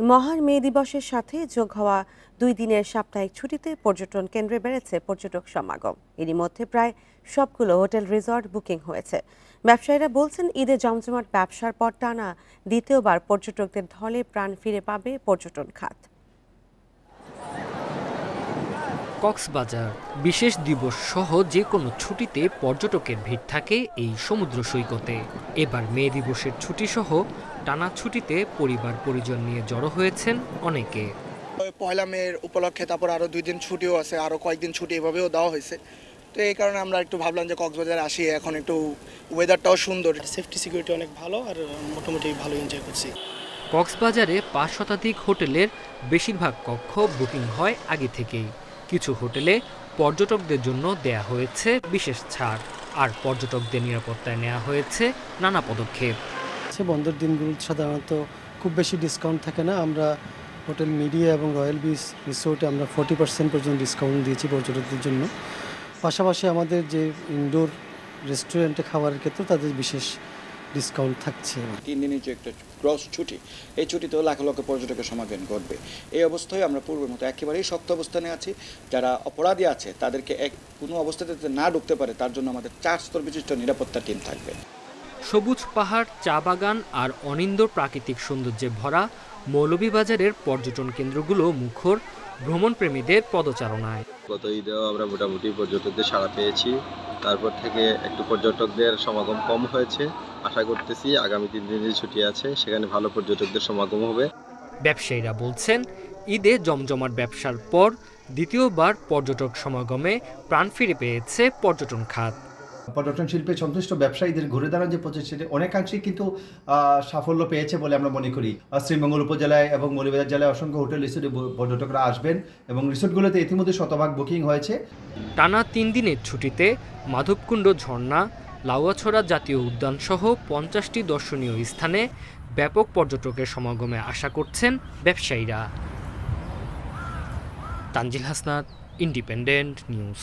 মহান মে দিবসের সাথে যোগ হওয়া 2 দিনের সাপ্তাহিক ছুটিতে পর্যটন কেন্দ্রে বেড়েছে পর্যটক সমাগম। এরই মধ্যে প্রায় সবগুলো হোটেল রিসর্ট বুকিং হয়েছে। ব্যবসায়ীরা বলছেন, ঈদে জমজমাট ব্যবসার পর টানা দ্বিতীয়বার পর্যটকদের ঢলে প্রাণ ফিরে পাবে পর্যটন খাত। কক্সবাজার বিশেষ দিবস সহ যে কোনো ছুটিতে পর্যটকের ভিড় থাকে এই সমুদ্র সৈকতে। এবার মে দিবসের ছুটি সহ টানা ছুটিতে পরিবার পরিজন নিয়ে জড়ো হয়েছেন অনেকে। পয়লা মের উপলক্ষে তারপর আরো 2 দিন ছুটিও আছে, আরো কয়েকদিন ছুটি এভাবেও দেওয়া হয়েছে। তো এই কারণে আমরা একটু ভাবলাম যে কক্সবাজারে আসি, এখন একটু ওয়েদারটাও সুন্দর, সেফটি সিকিউরিটি অনেক ভালো, আর মোটামুটি ভালো এনজয় করছি। কক্সবাজারে 5 শতাধিক হোটেলের বেশিরভাগ কক্ষ বুকিং হয় আগে থেকেই। কিছু হোটেলে পর্যটকদের জন্য দেয়া হয়েছে বিশেষ ছাড়, আর পর্যটকদের নিরাপত্তায় নেওয়া হয়েছে নানা পদক্ষেপ। বন্ধের দিনগুলো সাধারণত খুব বেশি ডিসকাউন্ট থাকে না। আমরা হোটেল মিডিয়া এবং রয়্যাল বিচ রিসোর্টে আমরা 40% পর্যন্ত ডিসকাউন্ট দিয়েছি পর্যটকদের জন্য। পাশাপাশি আমাদের যে ইনডোর রেস্টুরেন্টে খাবারের ক্ষেত্রে তাদের বিশেষ ডিসকাউন্ট থাকছে। 3 দিনের যে একটা ক্রস ছুটি, এই ছুটিতেও লাখ লক্ষ পর্যটকের সমাগম ঘটবে। এই অবস্থায় আমরা পূর্বের মতো একেবারেই শক্ত অবস্থানে আছি। যারা অপরাধী আছে তাদেরকে কোনো অবস্থাতে না ঢুকতে পারে তার জন্য আমাদের 4 স্তর বিশিষ্ট নিরাপত্তা টিম থাকবে। সবুজ পাহাড়, চা বাগান আর অনিন্দ্য প্রাকৃতিক সৌন্দর্যে ভরা মৌলভীবাজারের পর্যটন কেন্দ্রগুলো মুখর ভ্রমণপ্রেমীদের পদচারণায়। গত ঈদেও আমরা মোটামুটি পর্যটকদের সাড়া পেয়েছি। তারপর থেকে একটু পর্যটকদের সমাগম কম হয়েছে। আশা করতেছি আগামী 3 দিনের ছুটি আছে, সেখানে ভালো পর্যটকদের সমাগম হবে। ব্যবসায়ীরা বলছেন, ঈদে জমজমাট ব্যবসার পর দ্বিতীয়বার পর্যটক সমাগমে প্রাণ ফিরে পেয়েছে পর্যটন খাত। পর্যটন শিল্পে সংশ্লিষ্ট ব্যবসায়ীদের ঘুরে দাঁড়ান যে প্রচেষ্টা, অনেকাংশেই কিন্তু সাফল্য পেয়েছে বলে আমরা মনে করি। শ্রীমঙ্গল উপজেলায় এবং মৌলভীবাজার জেলায় অসংখ্য হোটেল রিসোর্টে পর্যটকরা আসবেন এবং রিসোর্টগুলোতে ইতিমধ্যে শতভাগ বুকিং হয়েছে। টানা 3 দিনের ছুটিতে মাধবকুণ্ড ঝর্ণা, লাউয়াছড়া জাতীয় উদ্যান সহ 50টি দর্শনীয় স্থানে ব্যাপক পর্যটকের সমাগমে আশা করছেন ব্যবসায়ীরা। Tanzil Hasnat, independent news.